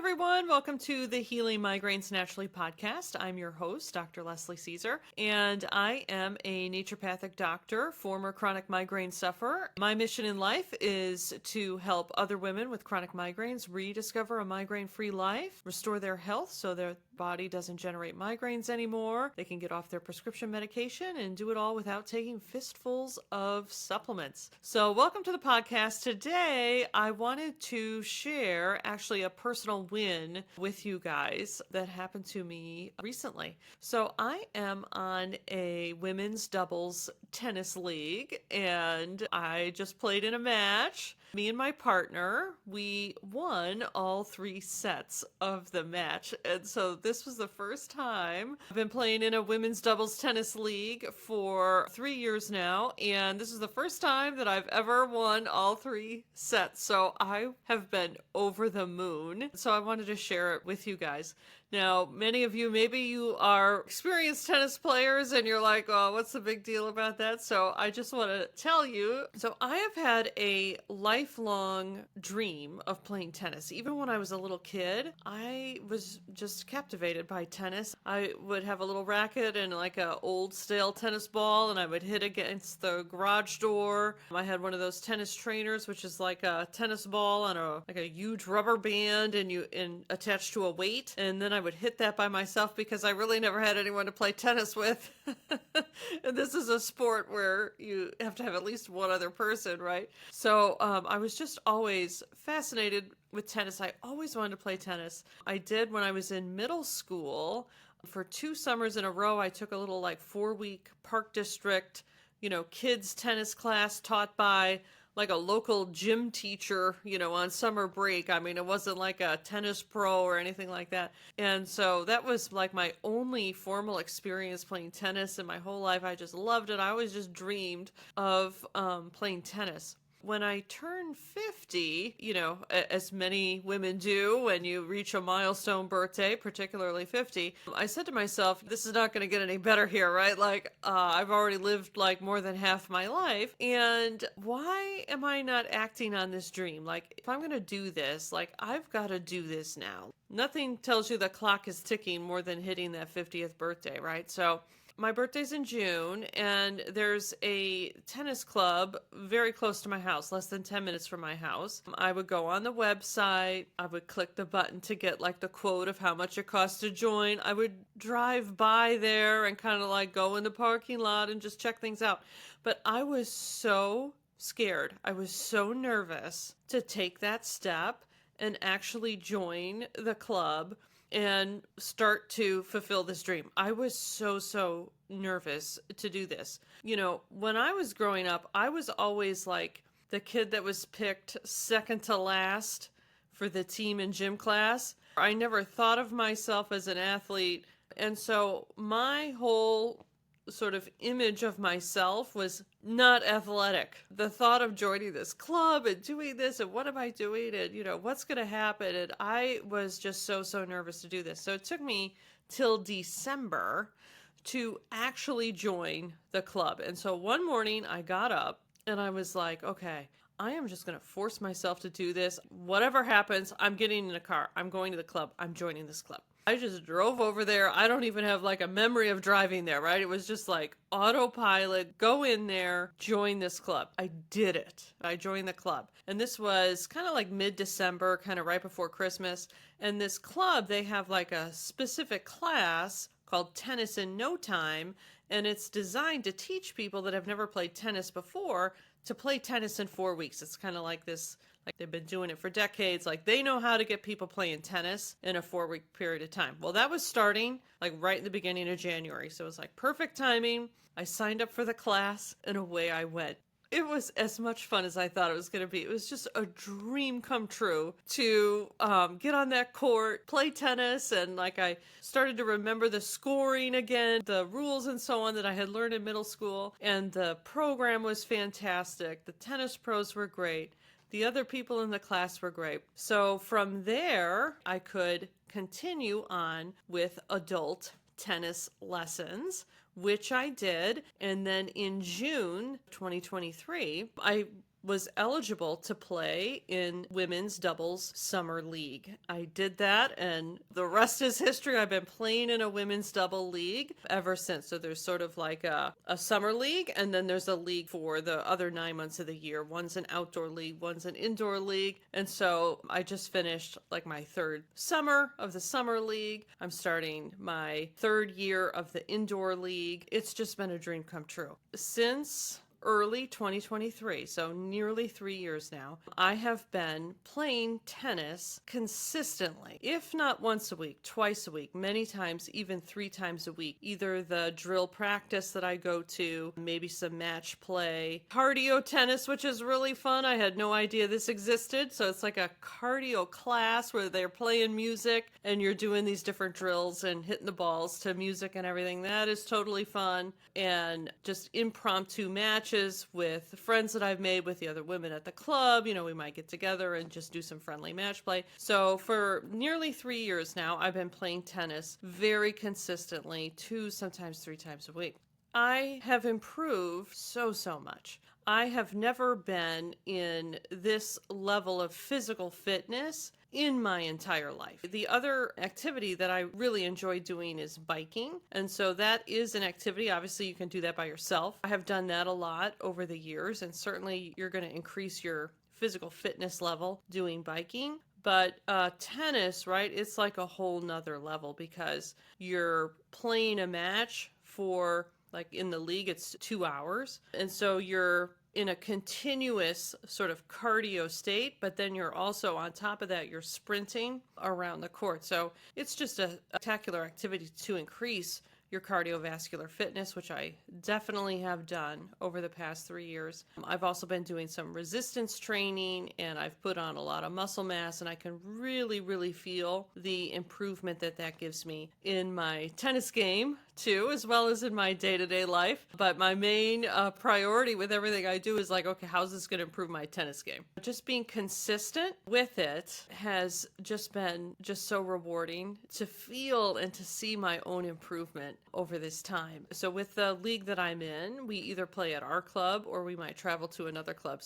everyone. Welcome to the Healing Migraines Naturally podcast. I'm your host, Dr. Leslie Caesar, and I am a naturopathic doctor, former chronic migraine sufferer. My mission in life is to help other women with chronic migraines rediscover a migraine-free life, restore their health so their body doesn't generate migraines anymore. They can get off their prescription medication and do it all without taking fistfuls of supplements. So welcome to the podcast. Today, I wanted to share actually a personal win with you guys that happened to me recently. So I am on a women's doubles tennis league and I just played in a match. Me and my partner, we won all 3 sets of the match. And so this was the first time. I've been playing in a women's doubles tennis league for 3 years now. And this is the first time that I've ever won all 3 sets. So I have been over the moon. So I wanted to share it with you guys. Now, many of you, maybe you are experienced tennis players and you're like, oh, what's the big deal about that? So I just want to tell you. So I have had a lifelong dream of playing tennis. Even when I was a little kid, I was just captivated by tennis. I would have a little racket and like a old stale tennis ball and I would hit against the garage door. I had one of those tennis trainers, which is like a tennis ball on a huge rubber band and attached to a weight. And then I would hit that by myself because I really never had anyone to play tennis with. And this is a sport where you have to have at least one other person, right? So I was just always fascinated with tennis. I always wanted to play tennis. I did when I was in middle school. For 2 summers in a row, I took a little 4-week Park District, kids tennis class taught by like a local gym teacher, on summer break. I mean, it wasn't like a tennis pro or anything like that. And so that was like my only formal experience playing tennis in my whole life. I just loved it. I always just dreamed of playing tennis. When I turned 50, as many women do when you reach a milestone birthday, particularly 50, I said to myself, this is not going to get any better here, right? I've already lived more than half my life. And why am I not acting on this dream? If I'm going to do this, I've got to do this now. Nothing tells you the clock is ticking more than hitting that 50th birthday, right? So my birthday's in June, and there's a tennis club very close to my house, less than 10 minutes from my house. I would go on the website. I would click the button to get the quote of how much it costs to join. I would drive by there and kind of go in the parking lot and just check things out. But I was so scared. I was so nervous to take that step and actually join the club and start to fulfill this dream. I was so nervous to do this. When I was growing up, I was always the kid that was picked second to last for the team in gym class. I never thought of myself as an athlete. And so my whole sort of image of myself was not athletic. The thought of joining this club and doing this and what am I doing and, what's going to happen? And I was just so nervous to do this. So it took me till December to actually join the club. And so one morning I got up and I was like, okay, I am just going to force myself to do this. Whatever happens, I'm getting in a car. I'm going to the club. I'm joining this club. I just drove over there. I don't even have a memory of driving there, right? It was just autopilot, go in there, join this club. I did it. I joined the club. And this was kind of mid-December, kind of right before Christmas. And this club, they have a specific class called Tennis in No Time. And it's designed to teach people that have never played tennis before to play tennis in 4 weeks. It's kind of like this. They've been doing it for decades. They know how to get people playing tennis in a 4-week period of time. Well, that was starting right in the beginning of January. So it was perfect timing. I signed up for the class and away I went. It was as much fun as I thought it was going to be. It was just a dream come true to get on that court, play tennis. And I started to remember the scoring again, the rules and so on that I had learned in middle school. And the program was fantastic. The tennis pros were great. The other people in the class were great. So from there, I could continue on with adult tennis lessons, which I did. And then in June 2023, I was eligible to play in women's doubles summer league. I did that, and the rest is history. I've been playing in a women's double league ever since. So there's sort of like a summer league, and then there's a league for the other 9 months of the year. One's an outdoor league, one's an indoor league. And so I just finished like my third summer of the summer league. I'm starting my third year of the indoor league. It's just been a dream come true. Since early 2023, so nearly 3 years now, I have been playing tennis consistently, if not once a week, twice a week, many times, even 3 times a week. Either the drill practice that I go to, maybe some match play, cardio tennis, which is really fun. I had no idea this existed. So it's like a cardio class where they're playing music and you're doing these different drills and hitting the balls to music and everything. That is totally fun. And just impromptu matches with the friends that I've made with the other women at the club. We might get together and just do some friendly match play. So for nearly 3 years now, I've been playing tennis very consistently, 2, sometimes 3 times a week. I have improved so much. I have never been in this level of physical fitness in my entire life. The other activity that I really enjoy doing is biking. And so that is an activity. Obviously, you can do that by yourself. I have done that a lot over the years, and certainly you're going to increase your physical fitness level doing biking. But tennis, right, it's like a whole nother level because you're playing a match for, like in the league, it's 2 hours. And so you're in a continuous sort of cardio state, but then you're also on top of that, you're sprinting around the court. So it's just a spectacular activity to increase your cardiovascular fitness, which I definitely have done over the past 3 years. I've also been doing some resistance training, and I've put on a lot of muscle mass, and I can really feel the improvement that gives me in my tennis game too, as well as in my day-to-day life. But my main priority with everything I do is like, okay, how's this going to improve my tennis game? Just being consistent with it has just been just so rewarding to feel and to see my own improvement over this time. So with the league that I'm in, we either play at our club or we might travel to another club.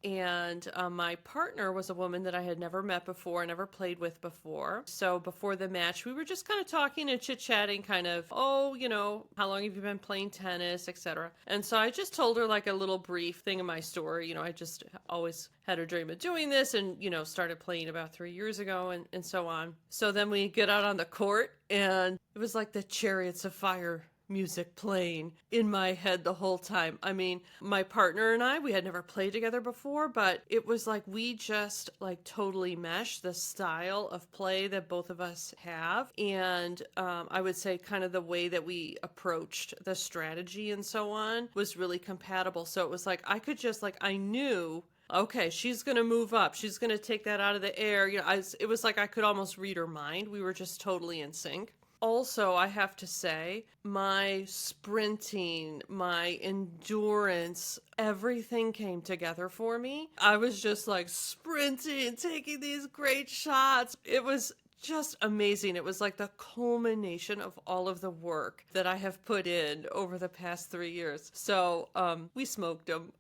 And my partner was a woman that I had never met before, never played with before. So before the match, we were just kind of talking and chit-chatting, kind of, how long have you been playing tennis, etc. And so I just told her like a little brief thing of my story. I just always had a dream of doing this and, started playing about 3 years ago and so on. So then we get out on the court, and it was like the Chariots of Fire music playing in my head the whole time. I mean, my partner and I, we had never played together before, but it was like we just like totally meshed the style of play that both of us have. And I would say kind of the way that we approached the strategy and so on was really compatible. So it was like I could just like, I knew, okay, she's going to move up. She's going to take that out of the air. It was like I could almost read her mind. We were just totally in sync. Also, I have to say, my sprinting, my endurance, everything came together for me. I was just like sprinting, taking these great shots. It was just amazing. It was like the culmination of all of the work that I have put in over the past 3 years. So we smoked them.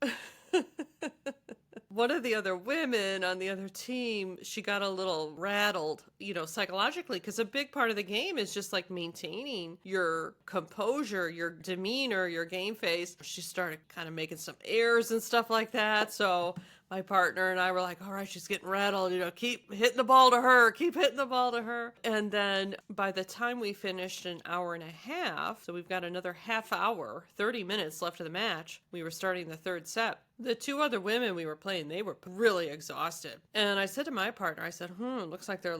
One of the other women on the other team, she got a little rattled, psychologically, because a big part of the game is just like maintaining your composure, your demeanor, your game face. She started kind of making some errors and stuff like that. So my partner and I were like, all right, she's getting rattled, keep hitting the ball to her, keep hitting the ball to her. And then by the time we finished an hour and a half, so we've got another half hour, 30 minutes left of the match, we were starting the third set. The 2 other women we were playing, they were really exhausted. And I said to my partner, I said, looks like they're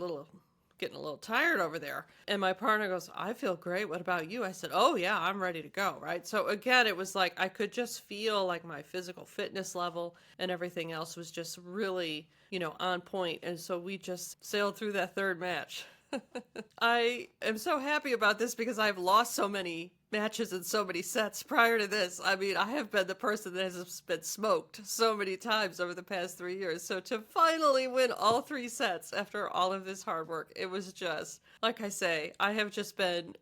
getting a little tired over there. And my partner goes, I feel great. What about you? I said, oh yeah, I'm ready to go. Right. So again, it was like, I could just feel like my physical fitness level and everything else was just really, on point. And so we just sailed through that third match. I am so happy about this because I've lost so many matches and so many sets prior to this. I mean, I have been the person that has been smoked so many times over the past 3 years. So to finally win all 3 sets after all of this hard work, it was just, like I say, I have just been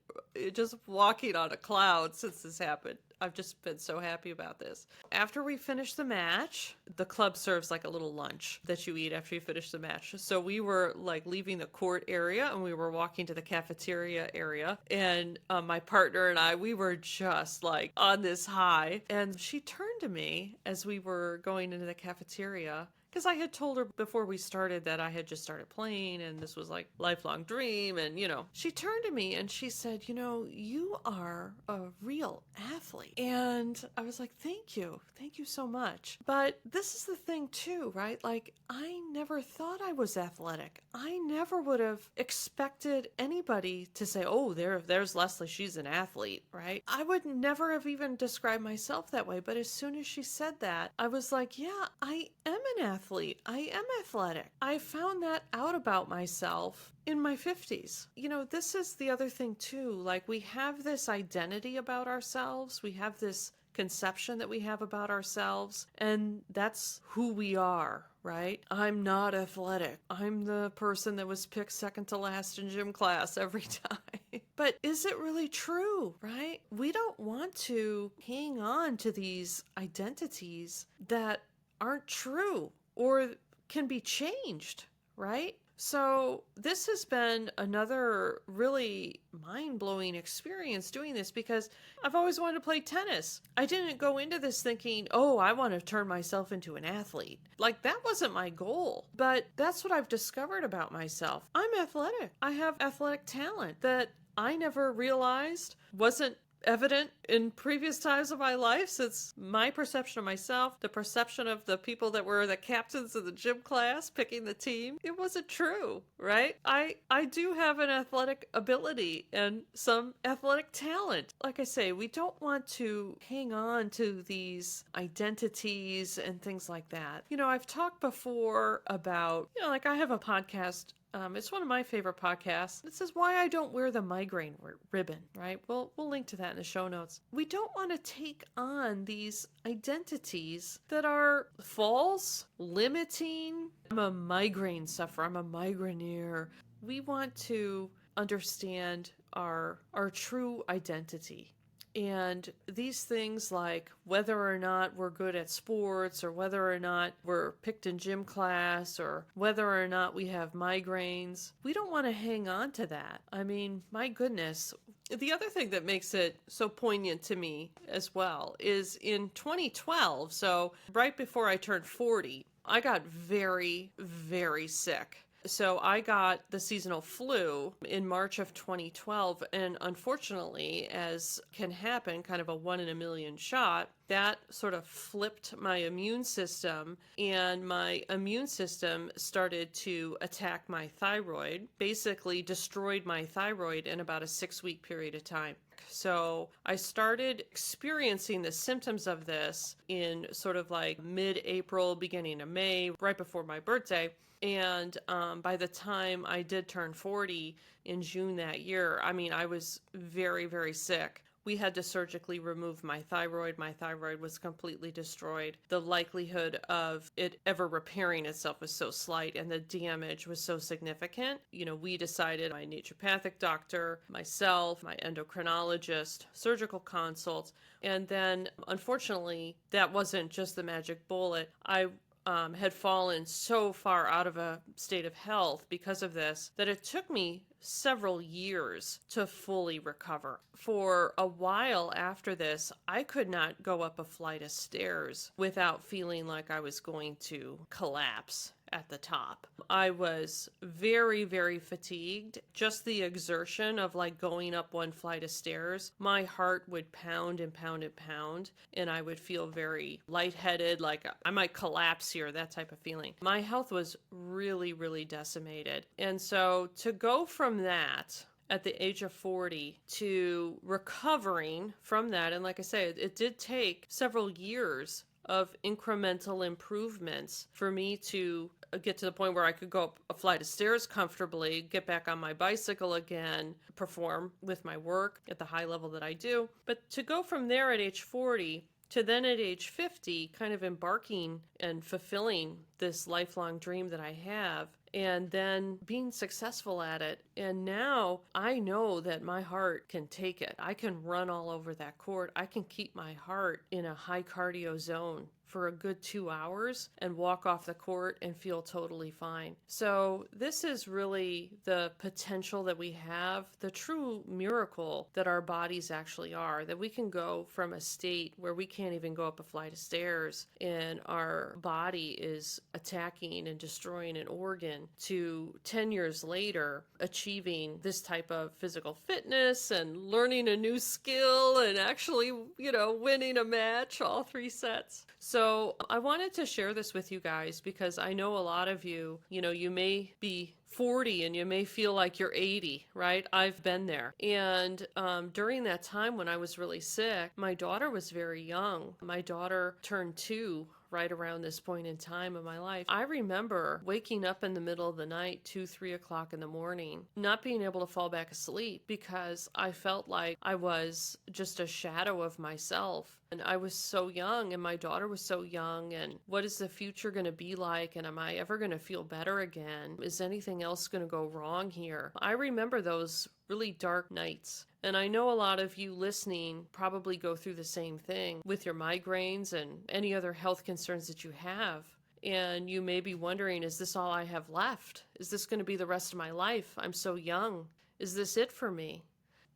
just walking on a cloud since this happened. I've just been so happy about this. After we finished the match, the club serves like a little lunch that you eat after you finish the match. So we were like leaving the court area and we were walking to the cafeteria area. And my partner and I, we were just like on this high. And she turned to me as we were going into the cafeteria, because I had told her before we started that I had just started playing and this was like lifelong dream. And, she turned to me and she said, you are a real athlete. And I was like, thank you. Thank you so much. But this is the thing too, right? Like, I never thought I was athletic. I never would have expected anybody to say, oh, there's Leslie. She's an athlete, right? I would never have even described myself that way. But as soon as she said that, I was like, yeah, I am an athlete. I am athletic. I found that out about myself in my 50s. This is the other thing too. Like, we have this identity about ourselves. We have this conception that we have about ourselves, and that's who we are, right? I'm not athletic. I'm the person that was picked second to last in gym class every time. But is it really true, right? We don't want to hang on to these identities that aren't true or can be changed, right? So this has been another really mind-blowing experience doing this, because I've always wanted to play tennis. I didn't go into this thinking, oh, I want to turn myself into an athlete. Like, that wasn't my goal. But that's what I've discovered about myself. I'm athletic. I have athletic talent that I never realized wasn't evident in previous times of my life, since my perception of myself, the perception of the people that were the captains of the gym class picking the team, it wasn't true, right? I do have an athletic ability and some athletic talent. Like I say, we don't want to hang on to these identities and things like that. I've talked before about, like, I have a podcast. It's one of my favorite podcasts. It says why I don't wear the migraine ribbon, right? We'll link to that in the show notes. We don't want to take on these identities that are false, limiting. I'm a migraine sufferer. I'm a migraineur. We want to understand our true identity. And these things, like whether or not we're good at sports, or whether or not we're picked in gym class, or whether or not we have migraines, we don't want to hang on to that. I mean, my goodness. The other thing that makes it so poignant to me as well is in 2012, so right before I turned 40, I got very, very sick. So I got the seasonal flu in March of 2012, and unfortunately, as can happen, kind of a 1 in a million shot, that sort of flipped my immune system, and my immune system started to attack my thyroid, basically destroyed my thyroid in about a 6-week period of time. So I started experiencing the symptoms of this in sort of like mid-April, beginning of May, right before my birthday. And by the time I did turn 40 in June that year, I mean, I was very, very sick. We had to surgically remove my thyroid. My thyroid was completely destroyed. The likelihood of it ever repairing itself was so slight, and the damage was so significant. We decided, my naturopathic doctor, myself, my endocrinologist, surgical consults, and then unfortunately, that wasn't just the magic bullet. I had fallen so far out of a state of health because of this that it took me several years to fully recover. For a while after this, I could not go up a flight of stairs without feeling like I was going to collapse at the top. I was very, very fatigued. Just the exertion of like going up one flight of stairs, my heart would pound and pound and pound, and I would feel very lightheaded, like I might collapse here, that type of feeling. My health was really, really decimated. And so to go from that at the age of 40 to recovering from that, and like I say, it did take several years of incremental improvements for me to get to the point where I could go up a flight of stairs comfortably, get back on my bicycle again, perform with my work at the high level that I do. But to go from there at age 40 to then at age 50, kind of embarking and fulfilling this lifelong dream that I have, and then being successful at it. And now I know that my heart can take it. I can run all over that court. I can keep my heart in a high cardio zone for a good 2 hours and walk off the court and feel totally fine. So this is really the potential that we have, the true miracle that our bodies actually are, that we can go from a state where we can't even go up a flight of stairs and our body is attacking and destroying an organ to 10 years later achieving this type of physical fitness and learning a new skill and actually, winning a match, all 3 sets. So I wanted to share this with you guys because I know a lot of you, you may be 40 and you may feel like you're 80, right? I've been there. And during that time when I was really sick, my daughter was very young. My daughter turned 2 right around this point in time of my life. I remember waking up in the middle of the night, 2, 3 o'clock in the morning, not being able to fall back asleep because I felt like I was just a shadow of myself. And I was so young and my daughter was so young. And what is the future going to be like? And am I ever going to feel better again? Is anything else going to go wrong here? I remember those really dark nights. And I know a lot of you listening probably go through the same thing with your migraines and any other health concerns that you have. And you may be wondering, is this all I have left? Is this going to be the rest of my life? I'm so young. Is this it for me?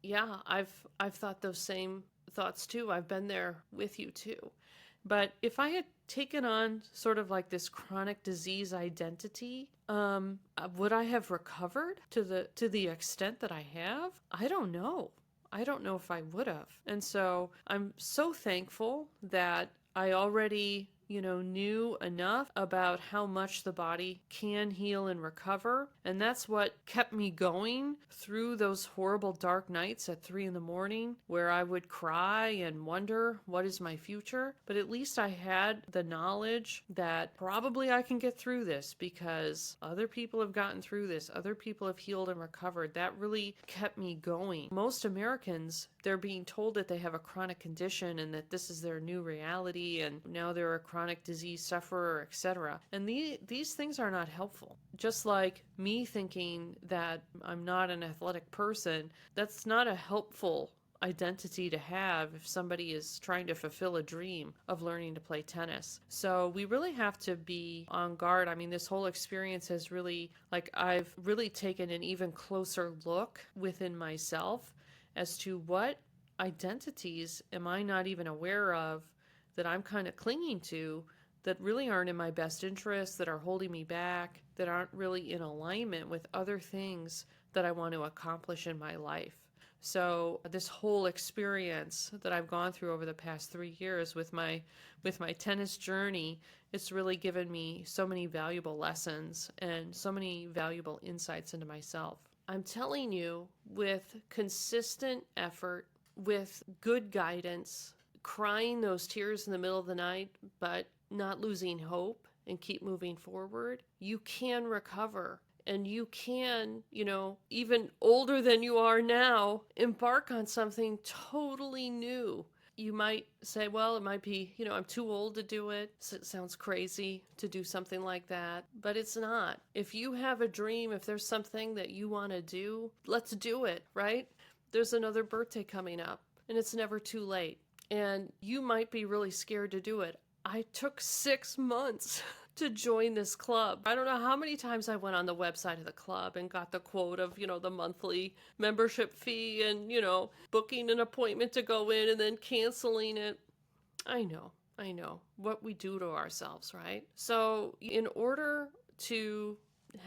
Yeah, I've thought those same thoughts too. I've been there with you too. But if I had taken on sort of like this chronic disease identity, would I have recovered to the extent that I have? I don't know. I don't know if I would have. And so I'm so thankful that I already knew enough about how much the body can heal and recover. And that's what kept me going through those horrible dark nights at 3 a.m. where I would cry and wonder, what is my future? But at least I had the knowledge that probably I can get through this because other people have gotten through this. Other people have healed and recovered. That really kept me going. Most Americans, they're being told that they have a chronic condition and that this is their new reality and now they're a chronic disease sufferer, etc. And these things are not helpful. Just like me thinking that I'm not an athletic person, that's not a helpful identity to have if somebody is trying to fulfill a dream of learning to play tennis. So we really have to be on guard. I mean, this whole experience has really, I've really taken an even closer look within myself as to what identities am I not even aware of that I'm kind of clinging to that really aren't in my best interest, that are holding me back, that aren't really in alignment with other things that I want to accomplish in my life. So this whole experience that I've gone through over the past 3 years with my tennis journey, it's really given me so many valuable lessons and so many valuable insights into myself. I'm telling you, with consistent effort, with good guidance, crying those tears in the middle of the night, but not losing hope and keep moving forward, you can recover. And you can, even older than you are now, embark on something totally new. You might say, well, it might be, I'm too old to do it. It sounds crazy to do something like that, but it's not. If you have a dream, if there's something that you want to do, let's do it, right? There's another birthday coming up, and it's never too late. And you might be really scared to do it. I took 6 months to join this club. I don't know how many times I went on the website of the club and got the quote of, the monthly membership fee and, booking an appointment to go in and then canceling it. I know what we do to ourselves, right? So in order to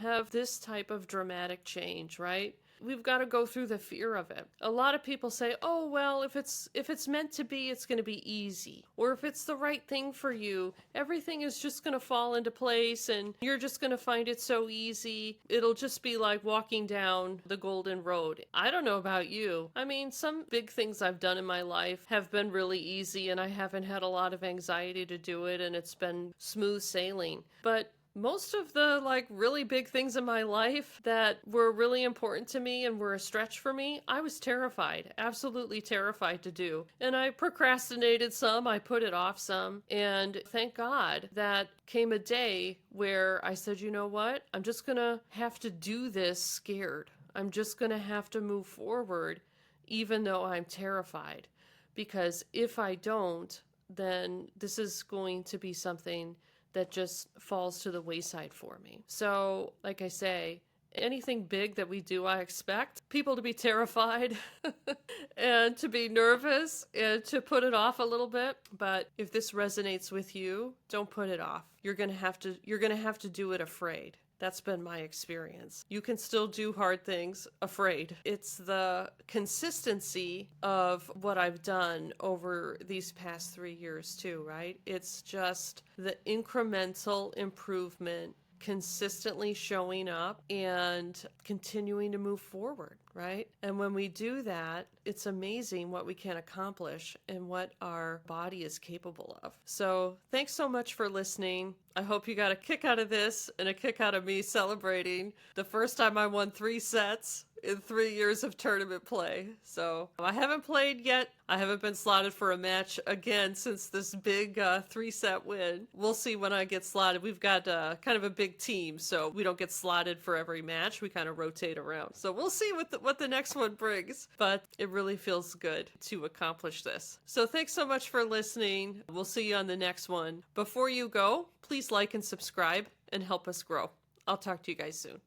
have this type of dramatic change, right? We've got to go through the fear of it. A lot of people say, oh, well, if it's meant to be, it's going to be easy. Or if it's the right thing for you, everything is just going to fall into place and you're just going to find it so easy. It'll just be like walking down the golden road. I don't know about you. I mean, some big things I've done in my life have been really easy and I haven't had a lot of anxiety to do it and it's been smooth sailing. But most of the really big things in my life that were really important to me and were a stretch for me, I was terrified, absolutely terrified to do. And I procrastinated some, I put it off some, and thank God that came a day where I said, you know what? I'm just gonna have to do this scared. I'm just gonna have to move forward even though I'm terrified. Because if I don't, then this is going to be something that just falls to the wayside for me. So, like I say, anything big that we do, I expect people to be terrified and to be nervous and to put it off a little bit. But if this resonates with you, don't put it off. You're going to have to do it afraid. That's been my experience. You can still do hard things afraid. It's the consistency of what I've done over these past 3 years too, right? It's just the incremental improvement, consistently showing up and continuing to move forward, right? And when we do that, it's amazing what we can accomplish and what our body is capable of. So thanks so much for listening. I hope you got a kick out of this and a kick out of me celebrating the first time I won 3 sets in 3 years of tournament play. So I haven't played yet. I haven't been slotted for a match again since this big 3-set win. We'll see when I get slotted. We've got kind of a big team, so we don't get slotted for every match. We kind of rotate around. So we'll see what the next one brings. But it really feels good to accomplish this. So thanks so much for listening. We'll see you on the next one. Before you go, please like and subscribe and help us grow. I'll talk to you guys soon.